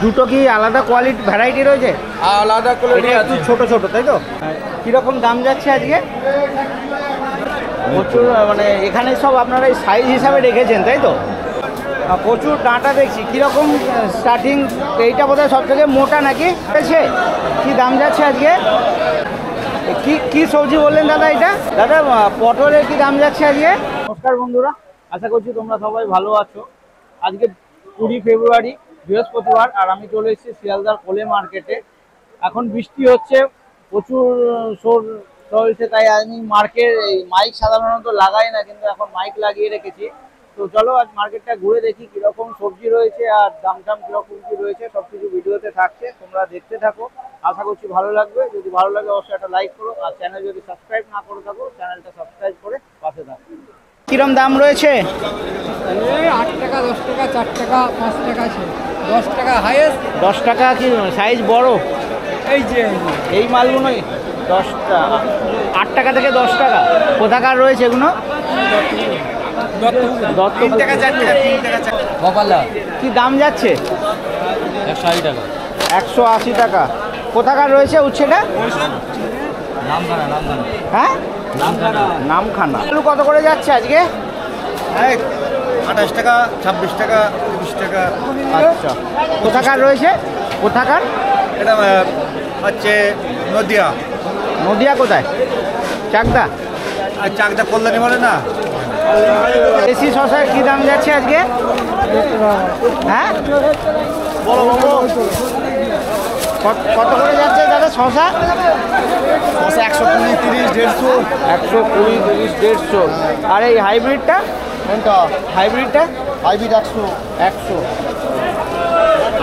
দুটো কি আলাদা কোয়ালিটি ভ্যারাইটি রয়েছে? আলাদা কোয়ালিটি একটু ছোট ছোট, তাই তো? কিরকম দাম যাচ্ছে আজকে? প্রচুর, মানে এখানে সব আপনারা এই সাইজ হিসাবে রেখেছেন, তাই তো? প্রচুর ডাঁটা দেখছি। কীরকম স্টার্টিং? এইটা বোধহয় সব থেকে মোটা নাকি? কি দাম যাচ্ছে আজকে? কি সবজি বললেন দাদা এটা? দাদা পটলের কি দাম যাচ্ছে আজকে? নমস্কার বন্ধুরা, আশা করছি তোমরা সবাই ভালো আছো। আজকে 20 ফেব্রুয়ারি বৃহস্পতিবার, আর আমি চলে এসেছি শিয়ালদার কোলে মার্কেটে। এখন বৃষ্টি হচ্ছে, প্রচুর চলছে, তাই আমি মাইক সাধারণত লাগাই না, কিন্তু এখন মাইক লাগিয়ে রেখেছি। তো চলো আজ মার্কেটটা ঘুরে দেখি কিরকম সবজি রয়েছে আর দাম কিরকম কি রয়েছে। সবকিছু ভিডিওতে থাকছে, তোমরা দেখতে থাকো। আশা করছি ভালো লাগবে। যদি ভালো লাগে অবশ্যই একটা লাইক করো, আর চ্যানেল যদি সাবস্ক্রাইব না করে থাকো চ্যানেলটা সাবস্ক্রাইব করে পাশে থাকো। কিরম দাম রয়েছে? 8 টাকা, 10 টাকা, 4 টাকা, 5 টাকা আছে, 10 টাকা হাইয়েস্ট। 10 টাকা কি সাইজ বড়? এই যে এই মালগুলোই 10 টাকা, 8 টাকা থেকে 10 টাকা। কোথাকার রয়েছে এগুলো? কি দাম যাচ্ছে? 180 টাকা। 180 টাকা। কোথাকার রয়েছে উচ্ছেটা? হ্যাঁ, নামখানা। আলু কত করে যাচ্ছে আজকে? 28 টাকা, 26 টাকা, 30 টাকা। আচ্ছা, কোথাকার রয়েছে? কোথাকার? এটা হচ্ছে নদিয়া। নদিয়া কোথায়? চাকদা? আর চাকদা কল্যাণী বলে না। দেশি শশার কি দাম যাচ্ছে আজকে? হ্যাঁ, কত করে যাচ্ছে দাদা শশা? 120, 30, 150। 120, 30, 150। আর এই হাইব্রিডটা? কোনটা? হাইব্রিডটা? হাইব্রিড 100। 100।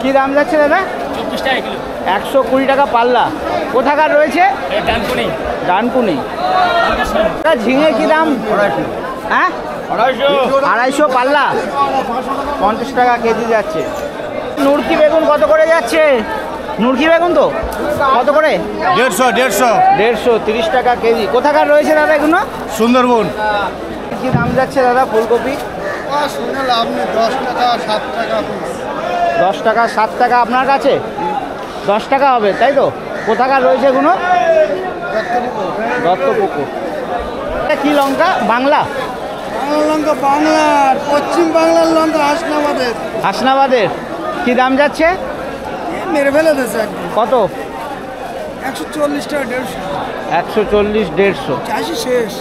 কি দাম যাচ্ছে দাদা? 24 টাকা কিলো। 120 টাকা পাল্লা। কোথাকার রয়েছে? ডানকুনি। ঝিঙে কি দাম? হ্যাঁ, 250 পাল্লা, 50 টাকা কেজি যাচ্ছে। নুরকি বেগুন কত করে যাচ্ছে? নুরকি বেগুন তো কত করে? 150, 30 টাকা কেজি। কোথাকার রয়েছে দাদা এগুলো? সুন্দরবন। কি দাম যাচ্ছে দাদা ফুলকপি? শুনলাম আপনি 10 টাকা, 7 টাকা। 10 টাকা, 7 টাকা আপনার কাছে? 10 টাকা হবে, তাই তো? কোথাকার রয়েছে এগুলো? দত্তপুকুর। কি লঙ্কা? বাংলা লঙ্কা বাংলার, পশ্চিম বাংলার লঙ্কা হাসনাবাদের। হাসনাবাদের। কি দাম যাচ্ছে? মেরে ফেলে দিয়েছে। কত? 140 টাকা, 150। 140, 150। চাষি শেষ।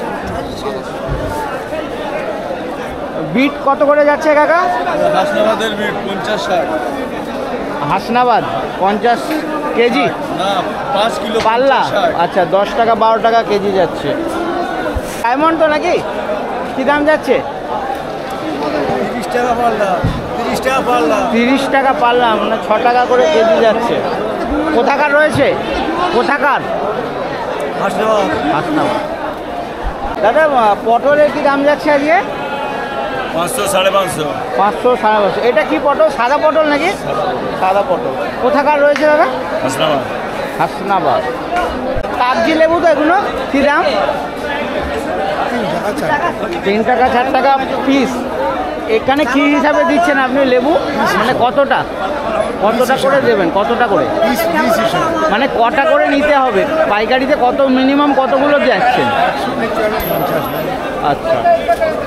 বিট কত করে যাচ্ছে কাকা? হাসনাবাদের বিট 50-60। হাসনাবাদ 50 কেজি না, 5 কিলো পাল্লা। 50-60। আচ্ছা, 10 টাকা 12 টাকা কেজি যাচ্ছে। ডায়মন্ড তো নাকি? কি দাম যাচ্ছে? 30 টাকা পাল্লা। 30 টাকা পাল্লা। 30 টাকা পাল্লা, মানে 6 টাকা করে কেজি যাচ্ছে। কোথাকার রয়েছে? কোথাকার? হাসনাবাদ। হাসনাবাদ। দাদা পটলের কি দাম যাচ্ছে আজকে? 500, 550। 500, 550। এটা কি পটল? সাদা পটল নাকি? সাদা পটল। কোথাকার রয়েছে দাদা? হাসনাবাদ। হাসনাবাদ। কাগজি লেবু তো এগুলো কি দাম? 3 টাকা, 4 টাকা পিস। এখানে কি হিসাবে দিচ্ছেন আপনি লেবু? মানে কতটা করে দেবেন? কতটা করে? মানে কটা করে নিতে হবে? পাইকারিতে কত মিনিমাম কতগুলো যাচ্ছেন? আচ্ছা,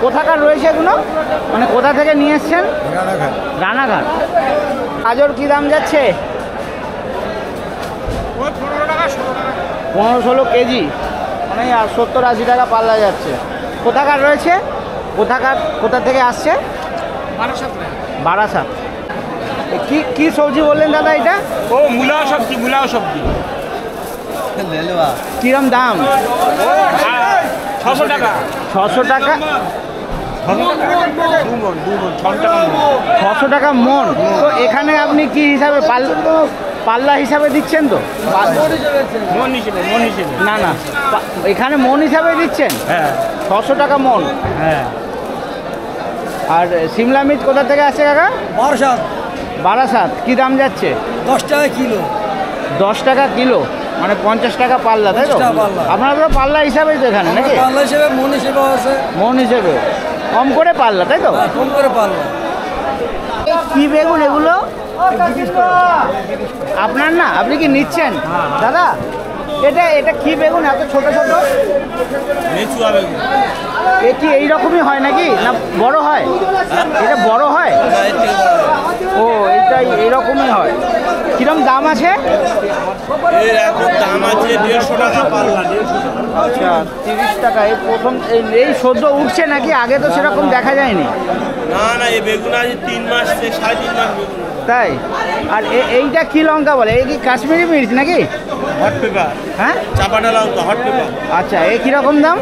কোথাকার রয়েছে এগুলো? মানে কোথা থেকে নিয়ে এসছেন? রানাঘাট। গাজর কি দাম যাচ্ছে? 15-16 কেজি, মানে 70-80 টাকা পাল্লা যাচ্ছে। কোথাকার রয়েছে? কোথা থেকে আসছে? বারাসাত। কি সবজি বললেন দাদা এটা? ও মূলা সবজি। কিরম দাম? 600 টাকা। 600 টাকা। 600 টাকা মন। তো এখানে আপনি কি হিসাবে পাল্লা হিসাবে দিচ্ছেন তো? মন হিসেবে। না, এখানে মন হিসাবে দিচ্ছেন? হ্যাঁ। 600 টাকা মন। হ্যাঁ। আর সিমলা মির্চ কোথা থেকে আসছে কাকা? বারাসাত। কি দাম যাচ্ছে? 10 টাকা কিলো। 10 টাকা কিলো, মানে 50 টাকা পাল্লা, তাই তো? আপনারা তো পাল্লা হিসাবেই তো এখানে নাকি? পাল্লা হিসেবে, মন হিসেবে আছে। মন হিসেবে কম করে পাল্লা, তাই তো? কম করে পাল্লা। কি বেগুন এগুলো? আপনার না, আপনি কি নিচ্ছেন দাদা? এটা এটা কি বেগুন এত ছোট ছোট? এ কি এইরকমই হয় নাকি, না বড় হয়? এটা বড় হয়? ও এইটাই এইরকমই হয়। কিরম দাম আছে? দাম আছে 150 টাকা পাল্লা। আচ্ছা 30 টাকা। এই প্রথম এই সদ্য উঠছে নাকি? আগে তো সেরকম দেখা যায়নি। না না, এই বেগুন আছে 3 মাস থেকে 3.5 মাস বেগুন। তাই? আর এইটা কি লঙ্কা বলে? এই কি কাশ্মীরি মির্চ নাকি? Hot paper. হ্যাঁ, চাপাটা লঙ্কা হট পেপার। আচ্ছা এই কীরকম দাম?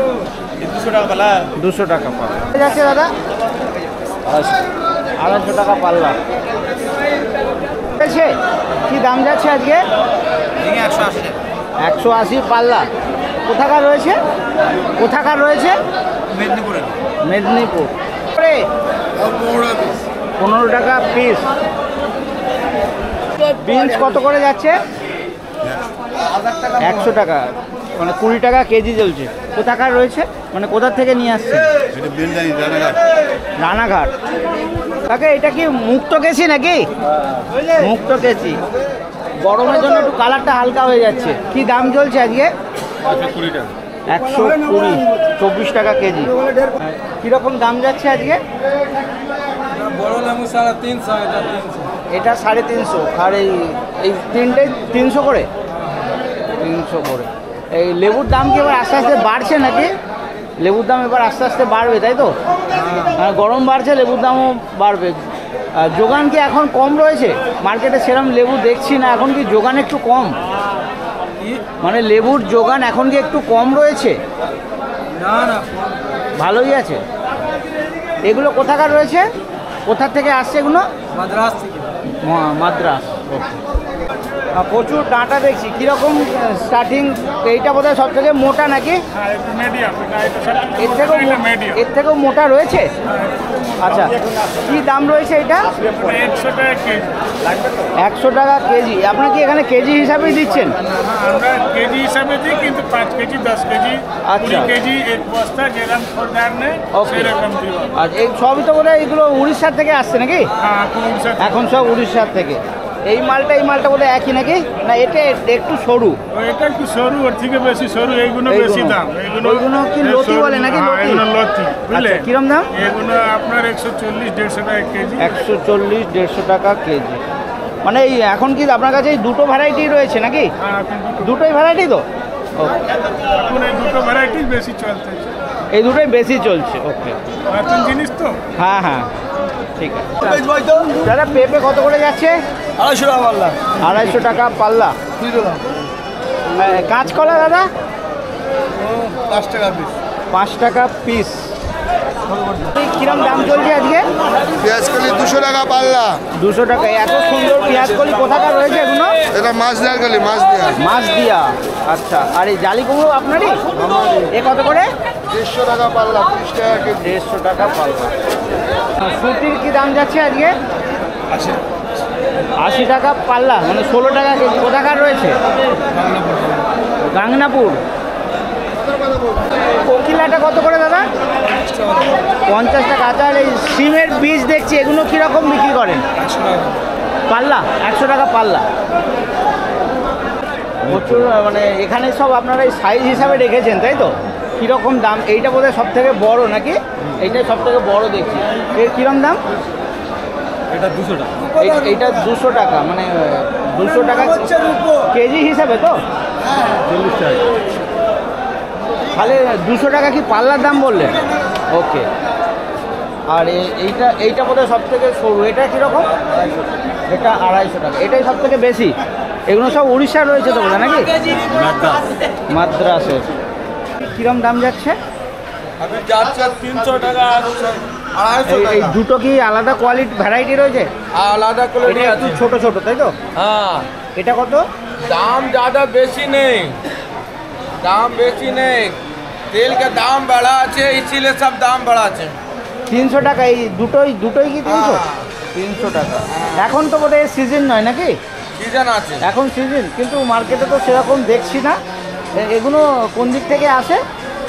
200 টাকা পাল্লা। 200 টাকা পাল্লা যাচ্ছে দাদা। 250 টাকা পাল্লা। কি দাম যাচ্ছে আজকে? 180 পাল্লা। কোথাকার রয়েছে? কোথাকার রয়েছে? মেদিনীপুরে। মেদিনীপুর। 15 টাকা পিস। বিনস কত করে যাচ্ছে? 100 টাকা, মানে 20 টাকা কেজি চলছে। কোথাকার রয়েছে, মানে কোথা থেকে নিয়ে আসছে? রানাঘাট। কাকে এটা কি মুক্ত কেসি নাকি? মুক্ত কেসি। গরমের জন্য একটু কালারটা হালকা হয়ে যাচ্ছে। কি দাম চলছে আজকে? 120, 24 টাকা কেজি। কীরকম দাম যাচ্ছে আজকে? বড় লেবু 350, এটা 350। আর এই তিনটে 300 করে? 300 করে। এই লেবুর দাম কি এবার আস্তে আস্তে বাড়ছে নাকি? লেবুর দাম এবার আস্তে আস্তে বাড়বে তাই তো? গরম বাড়ছে, লেবুর দামও বাড়বে। যোগান কি এখন কম রয়েছে মার্কেটে? সেরকম লেবু দেখছি না। এখন কি যোগান একটু কম? মানে লেবুর যোগান এখন কি একটু কম রয়েছে? না না, ভালোই আছে। এগুলো কোথাকার রয়েছে? কোথা থেকে আসছে এগুলো? মাদ্রাস থেকে। মাদ্রাস। প্রচুর ডাঁটা দেখছি। কীরকম স্টার্টিং? এইটা বোধহয় সব থেকে মোটা নাকি? এর থেকেও মোটা রয়েছে? আচ্ছা কি দাম রয়েছে এটা? 100 টাকা কেজি। আপনার কি এখানে কেজি হিসাবেই দিচ্ছেন? আমরা কেজি হিসাবে দিই, কিন্তু 5 কেজি 10 কেজি আচ্ছা 20 কেজি এক বস্তা যেরকম খোরদার নেই সেরকম দিব। আচ্ছা এই সবই তো বোধহয় এগুলো উড়িষ্যার থেকে আসছে নাকি? হ্যাঁ, এখন সব উড়িষ্যার থেকে। এই মালটা বোধহয় একই নাকি? না এটা একটু সরু। এটা একটু সরু, ওর থেকে বেশি সরু। এইগুলো বেশি দাম। ওইগুলো কি লতি বলে নাকি? এগুলো লতি, বুঝলে? কিরম দাম? এগুলো আপনার 140-150 টাকা কেজি। 140-150 টাকা কেজি। মানে এই এখন কি আপনার কাছে এই দুটো ভ্যারাইটি রয়েছে নাকি? হ্যাঁ, এখন দুটোই ভ্যারাইটি তো? এখন এই দুটো ভ্যারাইটি বেশি চলতেছে। এই দুটোই বেশি চলছে। ওকে, নতুন জিনিস তো। হ্যাঁ হ্যাঁ ঠিক আছে। দাদা পেঁপে কত করে যাচ্ছে? 250 টাকা পাল্লা। 250 টাকা পাল্লা। কাঁচকলা দাদা? 5 টাকা পিস। 5 টাকা পিস। কিরম দাম চলছে আজকে? পেঁয়াজকলি 200 টাকা পাল্লা। 200 টাকা। এত সুন্দর পেঁয়াজকলি কোথাকার রয়েছে এগুলো? এটা মাছ দেওয়ার কলি, মাছ দেওয়া। মাছ দিয়া। আচ্ছা আর এই জালি কুমড়ো আপনারই? এ কত করে? 150 টাকা পাল্লা, 30 টাকা কেজি। 150 টাকা পাল্লা। সুতির কি দাম যাচ্ছে আজকে? 80 টাকা পাল্লা, মানে 16 টাকা কেজি। কোথাকার রয়েছে? গাংনাপুর। কোকিলাটা কত করে দাদা? 50 টাকা। আচ্ছা আর এই সিমের বীজ দেখছি, এগুলো কীরকম বিক্রি করেন? পাল্লা 100 টাকা পাল্লা। প্রচুর, মানে এখানে সব আপনারা এই সাইজ হিসাবে রেখেছেন তাই তো? কীরকম দাম? এইটা বোধহয় সব থেকে বড় নাকি? এইটাই সব থেকে বড় দেখছি। এর কীরকম দাম? এটা 200 টাকা। এইটা 200 টাকা, মানে 200 টাকা কেজি হিসাবে তো? 40 টাকা। তাহলে 200 টাকা কি পাল্লার দাম বললেন? ওকে। আর এইটা বোধহয় সব থেকে সরু। এটা কীরকম? এটা 250 টাকা। এটাই সব থেকে বেশি। এগুলো সব উড়িষ্যার রয়েছে তো বোধহয় নাকি? মাদ্রাসের। কীরকম দাম যাচ্ছে? আমি যাচ্ছে 300 টাকা। এই দুটো কি আলাদা কোয়ালিটি ভ্যারাইটি রয়েছে? আলাদা কোয়ালিটি এটা একটু ছোট ছোট তাই তো? हाँ, এটা কত? दाम ज़्यादा बेसी नहीं, दाम बेसी नहीं। तेल का दाम बढ़ा है, इसीलिए सब दाम बढ़ा है। 300 টাকা। এই দুটোই কি 300? 300 টাকা। এখন তো বোধহয় সিজন নয় নাকি? सीजन আছে। এখন সিজন, কিন্তু মার্কেটে তো সেরকম দেখছি না। এগুলো কোন দিক থেকে আসে?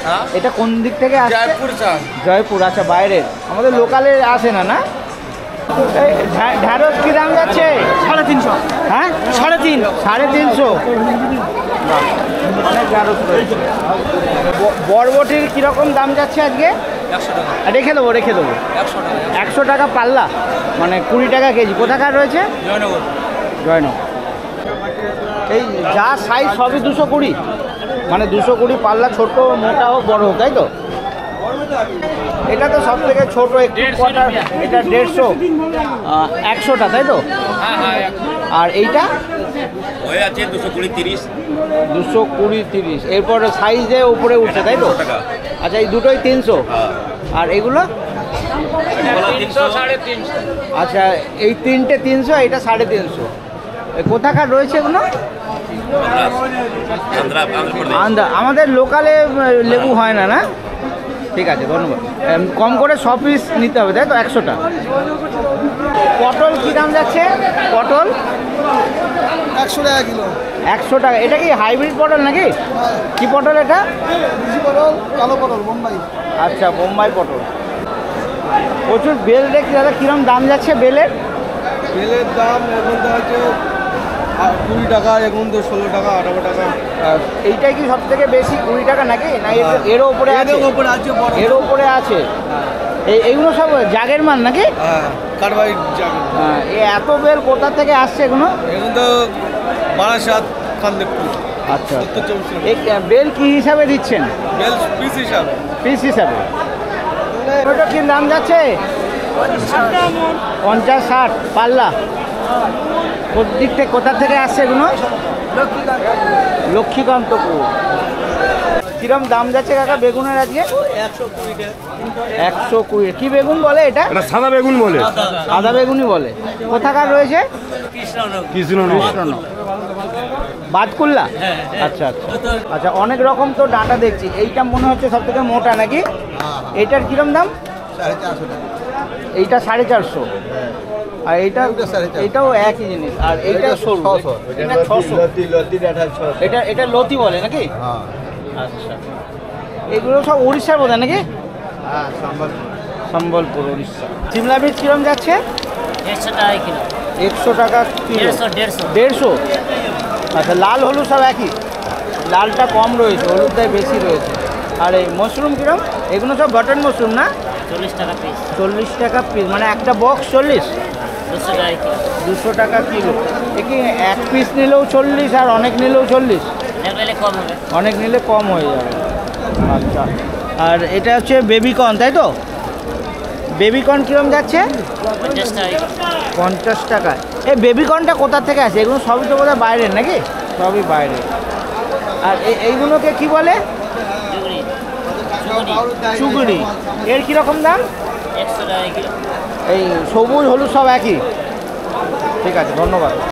হ্যাঁ, এটা কোন দিক থেকে আসে? জয়পুর স্যার। জয়পুর। আচ্ছা বাইরের, আমাদের লোকালে আসে না? না এই ঢ্যাঁড়স কী দাম যাচ্ছে? 350। হ্যাঁ 350। 350। অনেক ঢ্যাঁড়স রয়েছে। বরবটির কীরকম দাম যাচ্ছে আজকে? 100 টাকা। রেখে দেবো 100 টাকা। 100 টাকা পাল্লা, মানে 20 টাকা কেজি। কোথাকার রয়েছে? জয়নগর। জয়নগর। এই যা সাইজ সবই 220, মানে 220 পাল্লা, ছোট মোটা হোক বড় হোক, তাই তো? এটা তো সব থেকে ছোটো একটু কটা, এটা 150, 100টা, তাই তো? আর এইটা হয়ে আছে 220, 30। 220, 30। এরপরে সাইজে উপরে উঠছে, তাই তো? আচ্ছা, এই দুটোই 300। আর এগুলো? 300, 350। আচ্ছা, এই তিনটে 300, এটা 350। কোথাকার রয়েছে এগুলো? আমাদের লোকালে লেবু হয় না, না? ঠিক আছে, ধন্যবাদ। কম করে 100 পিস নিতে হবে, তাই তো? 100টা। পটল কী দাম যাচ্ছে? পটল 100 টাকা কিলো। 100 টাকা। এটা কি হাইব্রিড পটল নাকি? কি পটল এটা? পটল, কালো পটল, বোম্বাই। আচ্ছা, বোম্বাই পটল। প্রচুর বেল দেখছি দাদা, কীরকম দাম যাচ্ছে বেলের? বেলের দাম এখন তো হচ্ছে 20 টাকা, এখন তো 16 টাকা, 18 টাকা। এইটাই কি সব থেকে বেশি 20 টাকা নাকি? না এরও উপরে আছে? উপরে আছে বড়। এর উপরে আছে। এইগুলো সব জাগের মাল নাকি? হ্যাঁ, কারবাইড যাবে। হ্যাঁ, এত বেল কোথা থেকে আসছে এগুলো? এখন তো বারাসাত, কান্দেপুর। আচ্ছা, উত্তর চব্বিশ পরগনা। এই বেল কি হিসাবে দিচ্ছেন? বেল পিস হিসাবে। পিস হিসাবে। ওটা কি দাম যাচ্ছে? 50, 60 পাল্লা। দিক থেকে কোথা থেকে আসছে এগুলো? লক্ষ্মীকান্তপুর। কিরম দাম যাচ্ছে কাকা বেগুনের আজকে? 120। কি বেগুন বলে এটা? সাদা বেগুন বলে। সাদা বেগুনই বলে। কোথাকার রয়েছে? কৃষ্ণনগর। বাদকুল্লা। আচ্ছা আচ্ছা আচ্ছা, অনেক রকম তো ডাঁটা দেখছি। এইটা মনে হচ্ছে সব থেকে মোটা নাকি? এইটার কিরম দাম? 450 টাকা। এইটা 450। আর এইটা? এটাও একই জিনিস। আর এইটা সরু, এটা 600। এটা লতি বলে নাকি? আচ্ছা, এগুলো সব উড়িষ্যার বোধহয় নাকি? সম্বলপুর, উড়িষ্যা। সিমলা মির্চ কিরম যাচ্ছে? 150 টাকা কিলো। 100 টাকা কিলো। 150। আচ্ছা, লাল হলুদ সব একই? লালটা কম রয়েছে, হলুদটাই বেশি রয়েছে। আর এই মাশরুম কিরম? এগুলো সব বাটন মাশরুম না? 40 টাকা পিস। 40 টাকা পিস, মানে একটা বক্স 40? 200 টাকা কিলো। 200 টাকা কিলো। এ কি এক পিস নিলেও 40 আর অনেক নিলেও 40? এক নিলে কম হবে। অনেক নিলে কম হয়ে যাবে। আচ্ছা, আর এটা হচ্ছে বেবিকর্ন, তাই তো? বেবিকর্ন কীরকম যাচ্ছে? 50 টাকা কিলো। 50 টাকা। এই বেবিকর্নটা কোথা থেকে আসে? এগুলো সবই তো বোধহয় বাইরের নাকি? সবই বাইরে। আর এইগুলোকে কি বলে? চুগড়ি। এর কীরকম দাম? 100 টাকা কিলো। এই সবুজ হলুদ সব একই? ঠিক আছে, ধন্যবাদ।